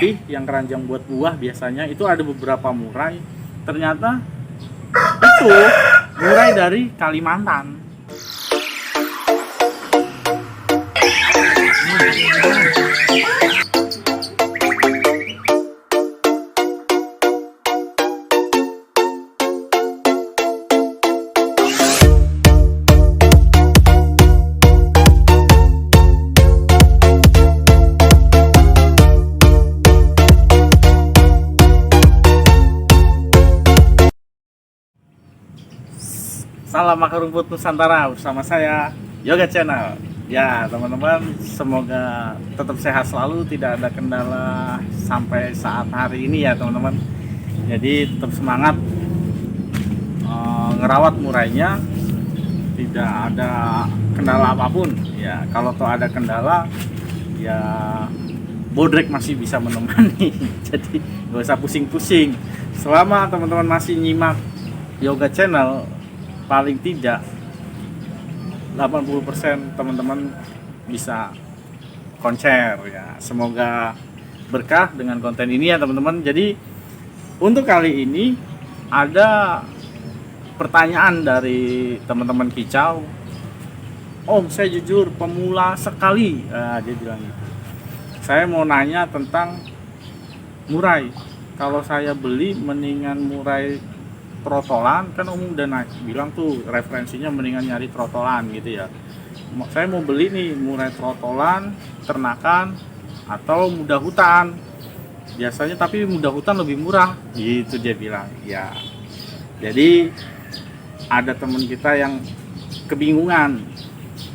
putih yang keranjang buat buah biasanya itu ada beberapa murai. Ternyata itu murai dari Kalimantan. Salam akar rumput Nusantara bersama saya Yoga Channel. Ya teman-teman, semoga tetap sehat selalu, tidak ada kendala sampai saat hari ini ya teman-teman. Jadi tetap semangat ngerawat murainya, tidak ada kendala apapun. Ya kalau toh ada kendala, ya bodrek masih bisa menemani. Jadi gak usah pusing-pusing. Selama teman-teman masih nyimak Yoga Channel, paling tidak 80% teman-teman bisa konser ya. Semoga berkah dengan konten ini ya teman-teman. Jadi untuk kali ini ada pertanyaan dari teman-teman Kicau. Om, saya jujur pemula sekali, dia bilang gitu. Saya mau nanya tentang murai. Kalau saya beli mendingan murai trotolan, kan Om udah bilang tuh referensinya mendingan nyari trotolan gitu ya. Saya mau beli nih murai trotolan, ternakan atau muda hutan. Biasanya tapi muda hutan lebih murah gitu dia bilang. Ya. Jadi ada teman kita yang kebingungan.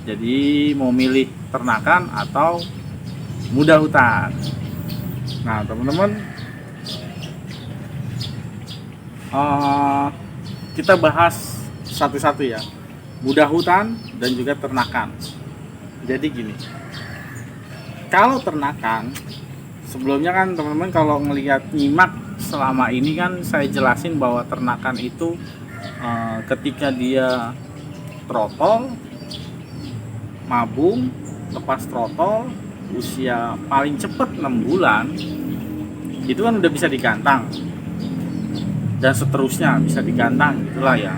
Jadi mau milih ternakan atau muda hutan. Nah, teman-teman, kita bahas satu-satu ya, muda hutan dan juga ternakan. Jadi gini, kalau ternakan, sebelumnya kan teman-teman kalau ngelihat nyimak selama ini kan saya jelasin bahwa ternakan itu ketika dia trotol, mabung, lepas trotol, usia paling cepat 6 bulan, itu kan udah bisa digantang. Dan seterusnya bisa digantang gitulah ya.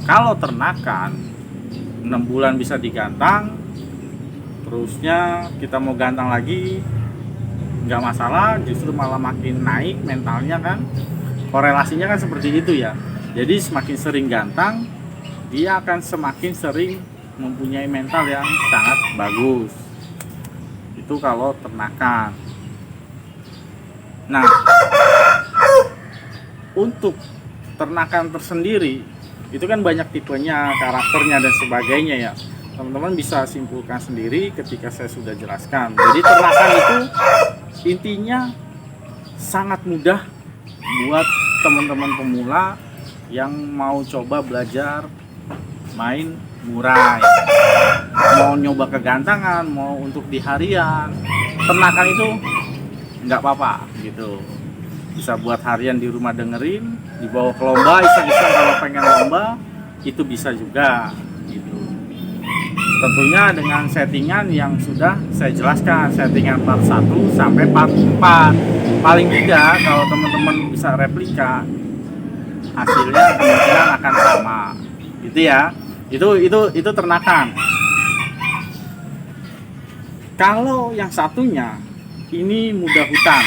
Kalau ternakan 6 bulan bisa digantang, terusnya kita mau gantang lagi nggak masalah, justru malah makin naik mentalnya kan. Korelasinya kan seperti itu ya. Jadi semakin sering gantang, dia akan semakin sering mempunyai mental yang sangat bagus. Itu kalau ternakan. Nah, untuk ternakan tersendiri itu kan banyak tipenya, karakternya dan sebagainya ya. Teman-teman bisa simpulkan sendiri ketika saya sudah jelaskan. Jadi ternakan itu intinya sangat mudah buat teman-teman pemula yang mau coba belajar main murai, mau nyoba kegantangan, mau untuk di harian. Ternakan itu nggak apa-apa gitu. Bisa buat harian di rumah dengerin, dibawa ke lomba, iseng-iseng kalau pengen lomba itu bisa juga gitu. Tentunya dengan settingan yang sudah saya jelaskan, settingan part 1 sampai part 4. Paling tidak kalau teman-teman bisa replika, hasilnya kemungkinan akan sama gitu ya. Itu ternakan. Kalau yang satunya ini muda hutan,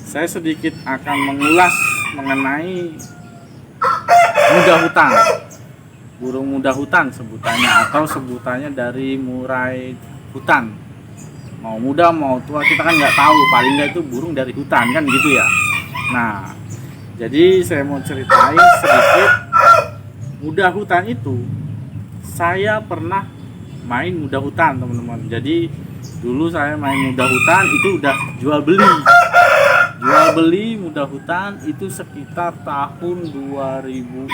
saya sedikit akan mengulas mengenai muda hutan, burung muda hutan sebutannya, atau sebutannya dari murai hutan. Mau muda mau tua kita kan nggak tahu, paling nggak itu burung dari hutan kan gitu ya. Nah, jadi saya mau ceritain sedikit muda hutan itu. Saya pernah main muda hutan teman-teman. Jadi dulu saya main muda hutan itu udah jual beli muda hutan itu sekitar tahun 2006,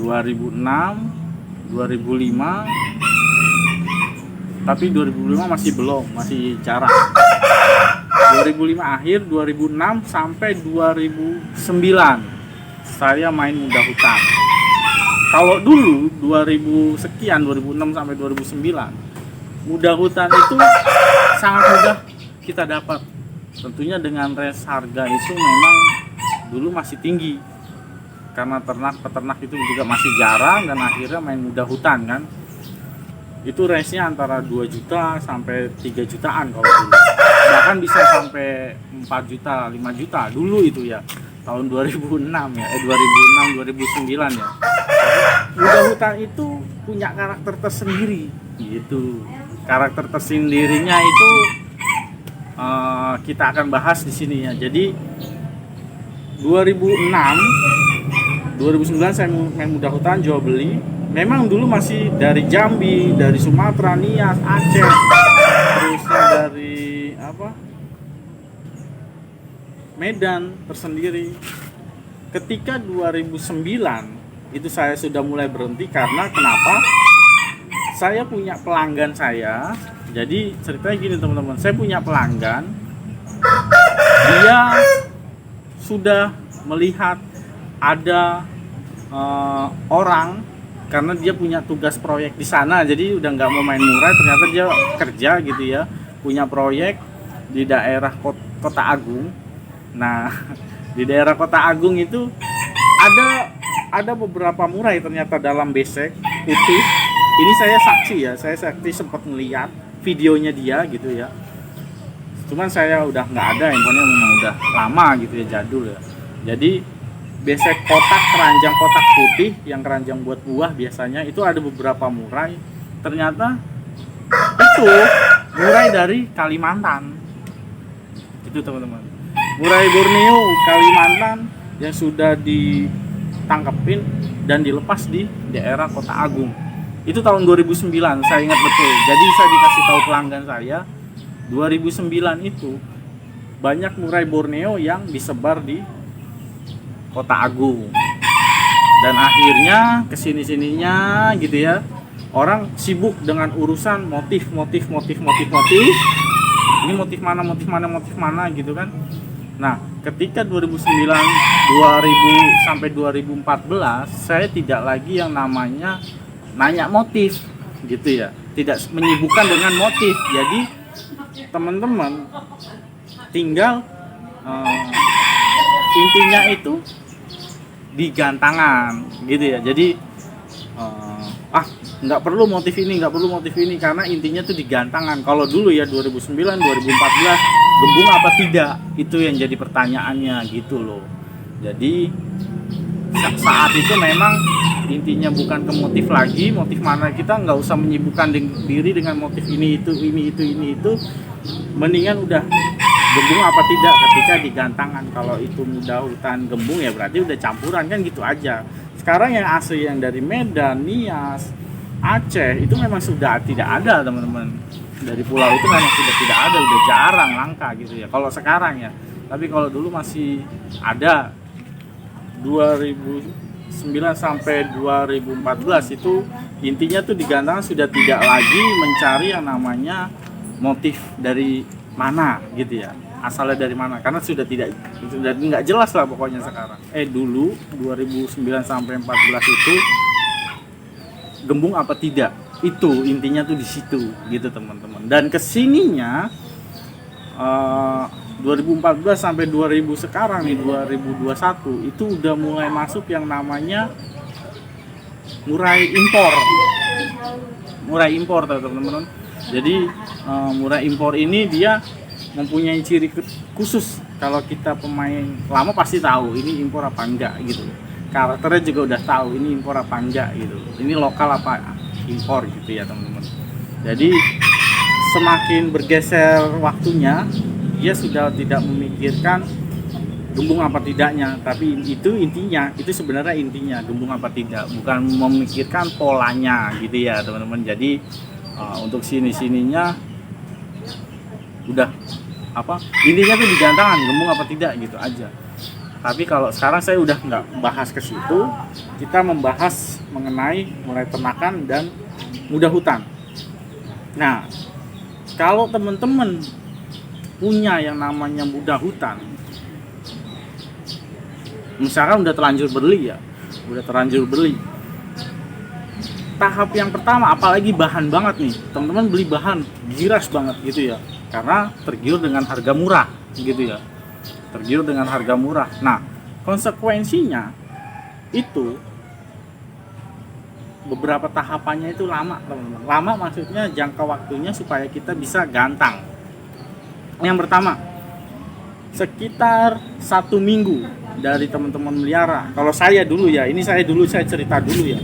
2005, tapi 2005 masih jarang. 2005 akhir, 2006 sampai 2009 saya main muda hutan. Kalau dulu 2000 sekian, 2006 sampai 2009 muda hutan itu sangat mudah kita dapat. Tentunya dengan range harga itu memang dulu masih tinggi karena peternak itu juga masih jarang dan akhirnya main mudah hutan kan. Itu range-nya antara 2 juta sampai 3 jutaan kalau dulu. Bahkan bisa sampai 4 juta, 5 juta dulu itu ya. Tahun 2006 ya, 2006 2009 ya. Mudah hutan itu punya karakter tersendiri gitu. Karakter tersendirinya itu kita akan bahas di sini ya. Jadi 2006 2009 saya main mudah hutan jual beli. Memang dulu masih dari Jambi, dari Sumatera, Nias, Aceh, terusnya dari Medan tersendiri. Ketika 2009 itu saya sudah mulai berhenti karena kenapa? Saya punya pelanggan saya. Jadi ceritanya gini teman-teman, saya punya pelanggan. Dia sudah melihat ada orang karena dia punya tugas proyek di sana, jadi udah nggak mau main murah. Ternyata dia kerja gitu ya, punya proyek di daerah Kota Agung. Nah, di daerah Kota Agung itu ada beberapa murai ternyata dalam besek putih. Ini saya saksi ya, saya sempat melihat videonya dia gitu ya. Cuman saya udah nggak ada, handphonenya memang udah lama gitu ya, jadul ya. Jadi besek keranjang kotak putih yang keranjang buat buah biasanya itu ada beberapa murai. Ternyata itu murai dari Kalimantan. Itu teman-teman. Murai Borneo Kalimantan yang sudah ditangkepin dan dilepas di daerah Kota Agung. Itu tahun 2009, saya ingat betul. Jadi saya dikasih tahu pelanggan saya 2009 itu banyak murai Borneo yang disebar di Kota Agung. Dan akhirnya kesini-sininya gitu ya, orang sibuk dengan urusan motif. Ini motif mana gitu kan. Nah, ketika 2009 sampai 2014 saya tidak lagi yang namanya nanya motif gitu ya, tidak menyibukkan dengan motif. Jadi teman-teman tinggal intinya itu digantangan gitu ya. Jadi nggak perlu motif ini karena intinya tuh digantangan. Kalau dulu ya 2009 2014 gembung apa tidak, itu yang jadi pertanyaannya gitu loh. Jadi saat itu memang intinya bukan ke motif lagi, motif mana, kita nggak usah menyibukkan diri dengan motif ini itu. Mendingan udah gembung apa tidak ketika digantangan. Kalau itu mudah hutan gembung ya berarti udah campuran kan gitu aja. Sekarang yang asli yang dari Medan, Nias, Aceh itu memang sudah tidak ada teman-teman. Dari pulau itu memang sudah tidak ada, udah jarang, langka gitu ya kalau sekarang ya. Tapi kalau dulu masih ada. 2009 sampai 2014 itu intinya tuh digantangan sudah tidak lagi mencari yang namanya motif dari mana gitu ya, asalnya dari mana, karena sudah nggak jelas lah pokoknya sekarang. Dulu 2009 sampai 14 itu gembung apa tidak, itu intinya tuh di situ gitu teman-teman. Dan kesininya 2014 sampai 2000 sekarang nih 2021 itu udah mulai masuk yang namanya murai impor teman-teman. Jadi murai impor ini dia mempunyai ciri khusus. Kalau kita pemain lama pasti tahu ini impor apa enggak gitu. Karakternya juga udah tahu ini impor apa enggak gitu. Ini lokal apa impor gitu ya teman-teman. Jadi semakin bergeser waktunya, dia sudah tidak memikirkan gembung apa tidaknya, tapi itu sebenarnya intinya gembung apa tidak, bukan memikirkan polanya gitu ya teman-teman. Jadi untuk sininya udah intinya tuh digantangan gembung apa tidak gitu aja. Tapi kalau sekarang saya udah nggak bahas ke situ, kita membahas mengenai murai ternakan dan mudah hutan. Nah, kalau teman-teman punya yang namanya mudah hutan, misalkan udah terlanjur beli, tahap yang pertama, apalagi bahan banget nih teman-teman, beli bahan giras banget gitu ya, karena tergiur dengan harga murah gitu ya, tergiur dengan harga murah. Nah, konsekuensinya itu beberapa tahapannya itu lama teman-teman. Lama maksudnya jangka waktunya supaya kita bisa gantang. Yang pertama, sekitar 1 minggu dari teman-teman melihara. Kalau saya dulu ya, ini saya cerita dulu ya.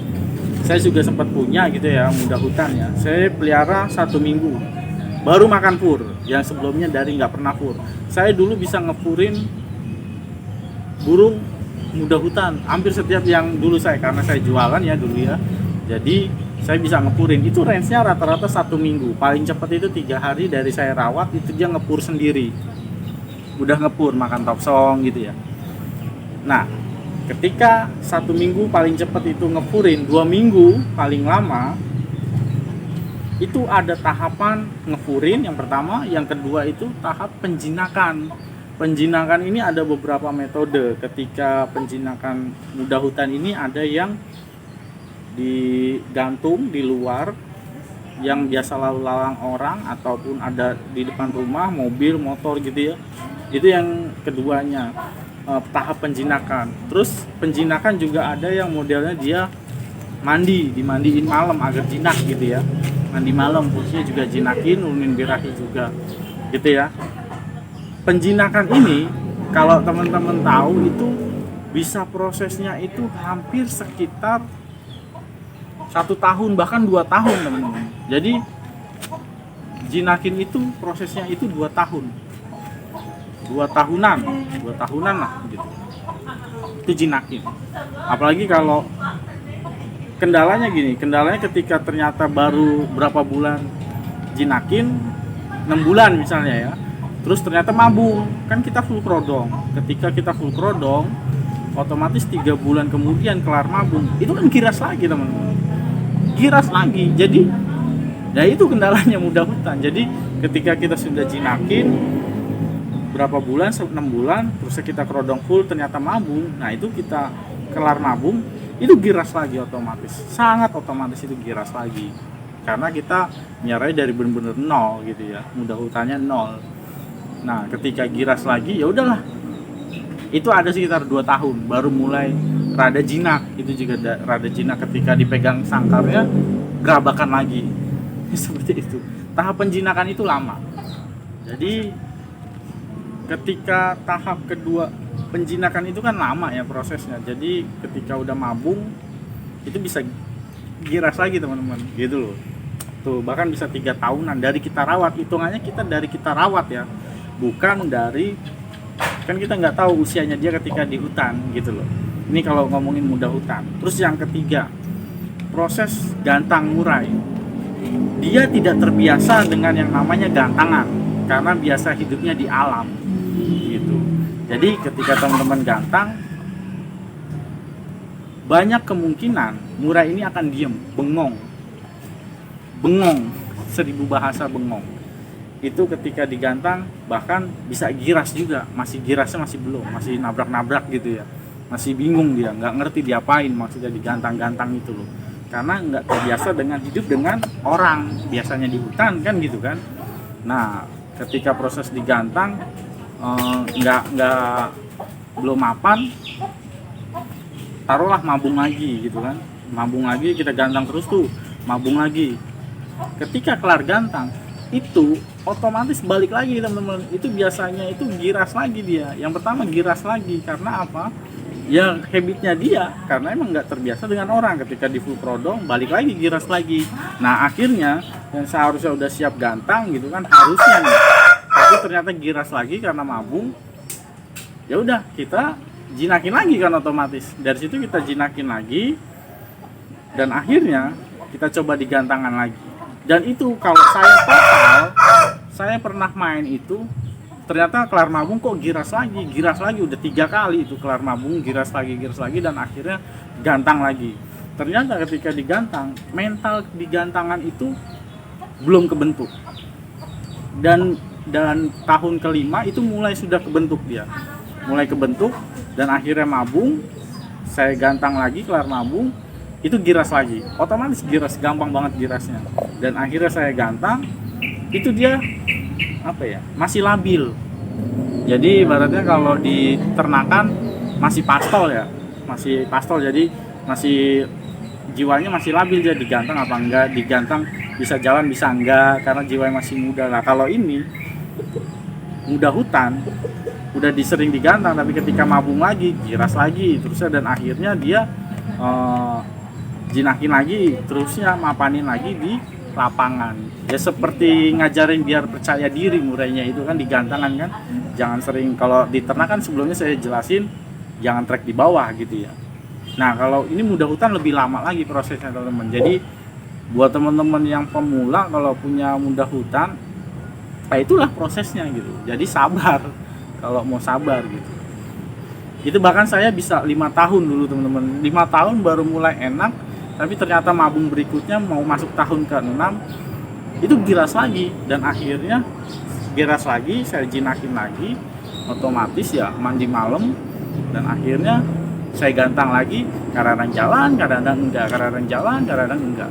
Saya juga sempat punya gitu ya, muda hutan ya. Saya pelihara 1 minggu baru makan fur, yang sebelumnya dari nggak pernah fur. Saya dulu bisa ngefurin burung muda hutan hampir setiap yang dulu saya, karena saya jualan ya dulu ya. Jadi saya bisa ngepurin, itu range-nya rata-rata 1 minggu. Paling cepat itu 3 hari dari saya rawat, itu dia ngepur sendiri. Udah ngepur, makan topsong gitu ya. Nah, ketika 1 minggu paling cepat itu ngepurin, 2 minggu paling lama itu ada tahapan ngepurin yang pertama, yang kedua itu tahap penjinakan. Penjinakan ini ada beberapa metode. Ketika penjinakan muda hutan ini ada yang digantung di luar, yang biasa lalu lalang orang ataupun ada di depan rumah, mobil, motor gitu ya. Itu yang keduanya, tahap penjinakan. Terus penjinakan juga ada yang modelnya dia dimandiin malam agar jinak gitu ya. Mandi malam, fungsinya juga jinakin, nurunin birahi juga gitu ya. Penjinakan ini kalau teman-teman tahu itu bisa prosesnya itu hampir sekitar 1 tahun bahkan 2 tahun teman-teman. Jadi jinakin itu prosesnya itu 2 tahun, 2 tahunan lah gitu. Itu jinakin. Apalagi kalau kendalanya ketika ternyata baru berapa bulan jinakin, 6 bulan misalnya ya, terus ternyata mabung, kan kita full krodong. Ketika kita full krodong, otomatis 3 bulan kemudian kelar mabung, itu kan giras lagi teman-teman, giras lagi. Jadi ya itu kendalanya muda hutan. Jadi ketika kita sudah jinakin berapa bulan, 6 bulan, terus kita krodong full ternyata mabung, nah itu kita kelar mabung, itu giras lagi otomatis, sangat otomatis itu giras lagi, karena kita nyarai dari benar-benar nol gitu ya, muda hutannya nol. Nah ketika giras lagi ya udahlah, itu ada sekitar 2 tahun baru mulai rada jinak. Itu juga rada jinak ketika dipegang sangkarnya gerabakan lagi seperti itu. Tahap penjinakan itu lama. Jadi ketika tahap kedua penjinakan itu kan lama ya prosesnya. Jadi ketika udah mabung itu bisa giras lagi teman-teman gitu loh. Tuh bahkan bisa 3 tahunan dari kita rawat. Hitungannya kita dari kita rawat ya, bukan dari, kan kita nggak tahu usianya dia ketika di hutan gitu loh. Ini kalau ngomongin muda hutan. Terus yang ketiga, proses gantang murai. Dia tidak terbiasa dengan yang namanya gantangan karena biasa hidupnya di alam gitu. Jadi ketika teman-teman gantang, banyak kemungkinan murai ini akan diem, bengong, 1000 bahasa bengong. Itu ketika digantang bahkan bisa giras juga, girasnya masih belum, masih nabrak-nabrak gitu ya, masih bingung dia, nggak ngerti diapain maksudnya digantang-gantang itu loh, karena nggak terbiasa dengan hidup dengan orang, biasanya di hutan kan gitu kan. Nah ketika proses digantang belum mapan, taruhlah mabung lagi gitu kan, mabung lagi, kita gantang terus tuh, mabung lagi. Ketika kelar gantang itu otomatis balik lagi teman-teman, itu biasanya itu giras lagi dia. Yang pertama giras lagi karena apa? Ya habitnya dia, karena emang nggak terbiasa dengan orang. Ketika di full prodong balik lagi giras lagi. Nah akhirnya yang seharusnya udah siap gantang gitu kan, harusnya nih, tapi ternyata giras lagi karena mabung. Ya udah kita jinakin lagi kan otomatis. Dari situ kita jinakin lagi dan akhirnya kita coba digantangan lagi. Dan itu kalau saya pernah main itu, ternyata kelar mabung kok giras lagi udah 3 kali itu kelar mabung giras lagi dan akhirnya gantang lagi. Ternyata ketika digantang, mental digantangan itu belum kebentuk, dan tahun kelima itu mulai sudah kebentuk dia, mulai kebentuk dan akhirnya mabung. Saya gantang lagi, kelar mabung itu giras lagi, otomatis giras, gampang banget girasnya. Dan akhirnya saya gantang, itu dia apa ya, masih labil. Jadi ibaratnya kalau di ternakan masih pastol ya, masih pastol, jadi masih jiwanya masih labil, jadi digantang apa enggak, digantang bisa jalan bisa enggak, karena jiwanya masih muda. Nah kalau ini muda hutan udah disering digantang, tapi ketika mabung lagi giras lagi terusnya, dan akhirnya dia jinakin lagi, terusnya mapanin lagi di lapangan. Ya seperti ngajarin biar percaya diri murainya itu kan, digantangan kan, jangan sering. Kalau di ternak kan sebelumnya saya jelasin jangan trek di bawah gitu ya. Nah kalau ini muda hutan lebih lama lagi prosesnya teman-teman. Jadi buat teman-teman yang pemula kalau punya muda hutan, itulah prosesnya gitu. Jadi sabar kalau mau sabar gitu. Itu bahkan saya bisa 5 tahun dulu teman-teman, 5 tahun baru mulai enak, tapi ternyata mabung berikutnya mau masuk tahun ke-6 itu giras lagi, dan akhirnya giras lagi, saya jinakin lagi, otomatis ya mandi malam, dan akhirnya saya gantang lagi, kadang-kadang jalan, kadang-kadang enggak, kadang-kadang jalan, kadang-kadang enggak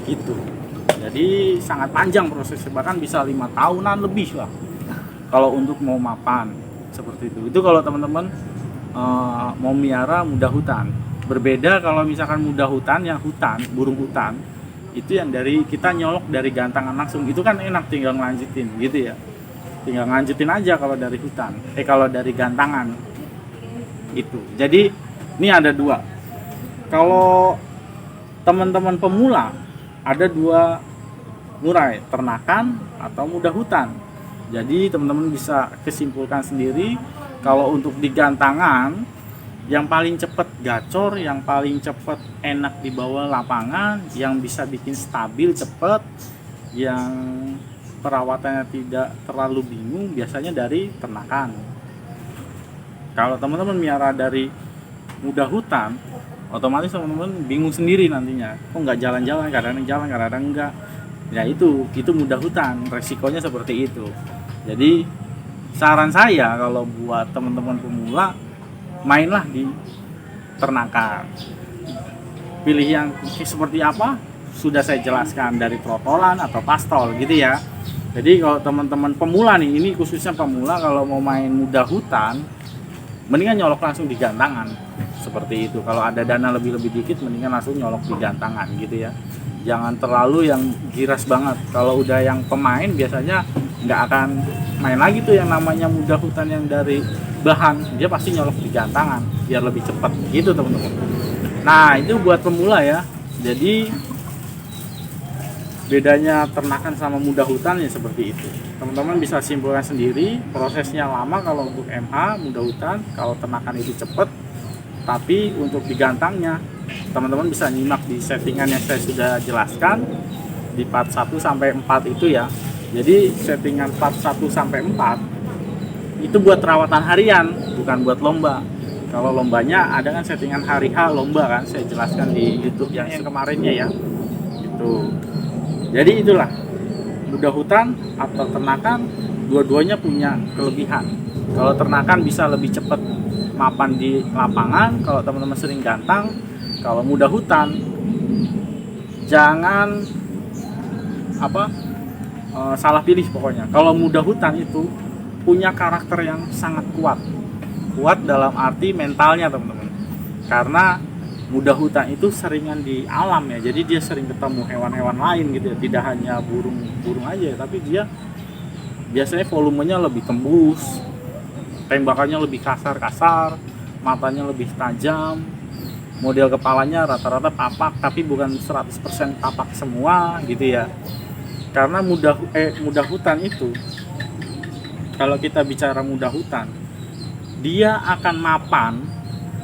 gitu. Jadi sangat panjang prosesnya, bahkan bisa 5 tahunan lebih lah kalau untuk mau mapan seperti itu. Itu kalau teman-teman mau miara muda hutan. Berbeda kalau misalkan muda hutan yang hutan, burung hutan, itu yang dari kita nyolok dari gantangan langsung, itu kan enak, tinggal ngelanjutin gitu ya, tinggal ngelanjutin aja kalau dari hutan, kalau dari gantangan gitu. Jadi ini ada dua, kalau teman-teman pemula ada dua murai, ternakan atau muda hutan. Jadi teman-teman bisa kesimpulkan sendiri, kalau untuk di gantangan yang paling cepat gacor, yang paling cepat enak dibawa lapangan, yang bisa bikin stabil cepat, yang perawatannya tidak terlalu bingung, biasanya dari ternakan. Kalau teman-teman miara dari muda hutan, otomatis teman-teman bingung sendiri nantinya, kok nggak jalan-jalan, kadang-kadang jalan, kadang-kadang enggak. Ya itu muda hutan, resikonya seperti itu. Jadi saran saya kalau buat teman-teman pemula, mainlah di ternakan. Pilih yang seperti apa sudah saya jelaskan, dari trotolan atau pastol gitu ya. Jadi kalau teman-teman pemula nih, ini khususnya pemula, kalau mau main muda hutan mendingan nyolok langsung di gantangan seperti itu. Kalau ada dana lebih dikit mendingan langsung nyolok di gantangan gitu ya. Jangan terlalu yang giras banget. Kalau udah yang pemain biasanya nggak akan main lagi tuh yang namanya muda hutan yang dari bahan, dia pasti nyolok di gantangan biar lebih cepat gitu teman-teman. Nah itu buat pemula ya. Jadi bedanya ternakan sama muda hutan ya seperti itu. Teman-teman bisa simpulkan sendiri, prosesnya lama kalau untuk MH muda hutan, kalau ternakan itu cepat. Tapi untuk digantangnya teman-teman bisa nyimak di settingan yang saya sudah jelaskan di part 1 sampai 4 itu ya. Jadi settingan part 1 sampai 4 itu buat perawatan harian, bukan buat lomba. Kalau lombanya ada kan settingan hari H lomba kan, saya jelaskan di YouTube yang kemarinnya ya. Itu. Jadi itulah, muda hutan atau ternakan dua-duanya punya kelebihan. Kalau ternakan bisa lebih cepat mapan di lapangan, kalau teman-teman sering gantang. Kalau muda hutan jangan salah pilih pokoknya. Kalau muda hutan itu punya karakter yang sangat kuat dalam arti mentalnya teman-teman, karena muda hutan itu seringan di alam ya, jadi dia sering ketemu hewan-hewan lain gitu ya, tidak hanya burung aja, tapi dia biasanya volumenya lebih tembus, tembakannya lebih kasar, matanya lebih tajam, model kepalanya rata-rata papak, tapi bukan 100% papak semua gitu ya. Karena muda hutan itu, kalau kita bicara muda hutan, dia akan mapan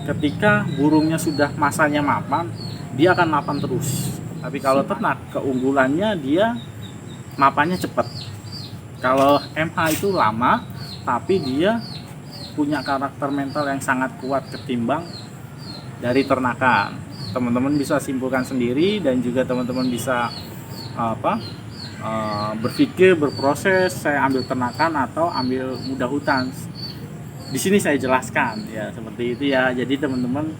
ketika burungnya sudah masanya mapan, dia akan mapan terus. Tapi kalau ternak, keunggulannya dia mapannya cepat. Kalau MH itu lama, tapi dia punya karakter mental yang sangat kuat ketimbang dari ternakan. Teman-teman bisa simpulkan sendiri, dan juga teman-teman bisa berpikir, berproses, saya ambil ternakan atau ambil muda hutan. Di sini saya jelaskan ya seperti itu ya. Jadi teman-teman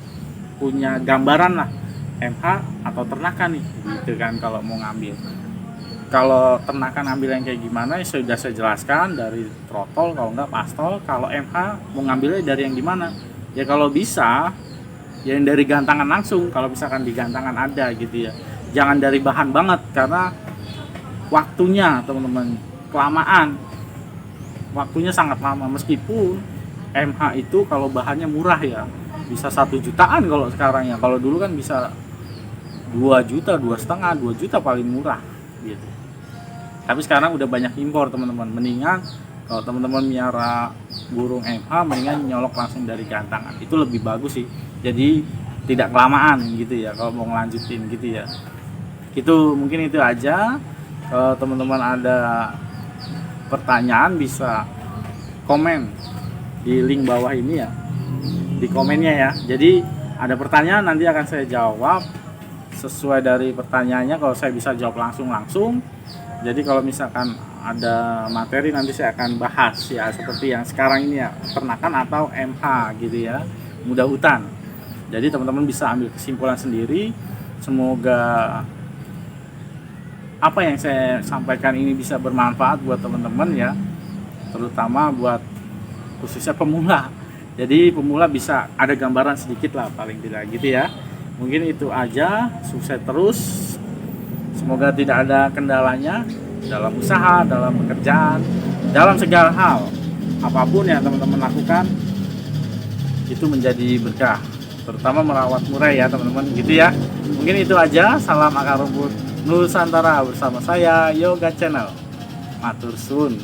punya gambaran lah MH atau ternakan nih gitu kan kalau mau ngambil. Kalau ternakan ambil yang kayak gimana, sudah saya jelaskan dari trotol, kalau enggak pastol. Kalau MH mau ngambilnya dari yang gimana? Ya kalau bisa, ya yang dari gantangan langsung. Kalau misalkan di gantangan ada gitu ya. Jangan dari bahan banget, karena waktunya teman-teman kelamaan. Waktunya sangat lama, meskipun MH itu kalau bahannya murah ya, bisa 1 jutaan kalau sekarang ya. Kalau dulu kan bisa 2 juta, 2,5, 2 juta paling murah gitu. Tapi sekarang udah banyak impor teman-teman. Mendingan kalau teman-teman miara burung MH, mendingan nyolok langsung dari gantangan. Itu lebih bagus sih. Jadi tidak kelamaan gitu ya kalau mau ngelanjutin gitu ya. Itu mungkin itu aja. Kalau teman-teman ada pertanyaan bisa komen di link bawah ini ya. Di komennya ya. Jadi ada pertanyaan nanti akan saya jawab sesuai dari pertanyaannya. Kalau saya bisa jawab langsung. Jadi kalau misalkan ada materi nanti saya akan bahas ya, seperti yang sekarang ini ya, ternakan atau MH gitu ya, mudah hutan. Jadi teman-teman bisa ambil kesimpulan sendiri. Semoga apa yang saya sampaikan ini bisa bermanfaat buat teman-teman ya, terutama buat khususnya pemula. Jadi pemula bisa ada gambaran sedikit lah paling tidak gitu ya. Mungkin itu aja, sukses terus. Semoga tidak ada kendalanya dalam usaha, dalam pekerjaan, dalam segala hal. Apapun yang teman-teman lakukan itu menjadi berkah, terutama merawat murai ya teman-teman gitu ya. Mungkin itu aja. Salam akar rumput Nusantara bersama saya Yoga Channel. Matur suwun.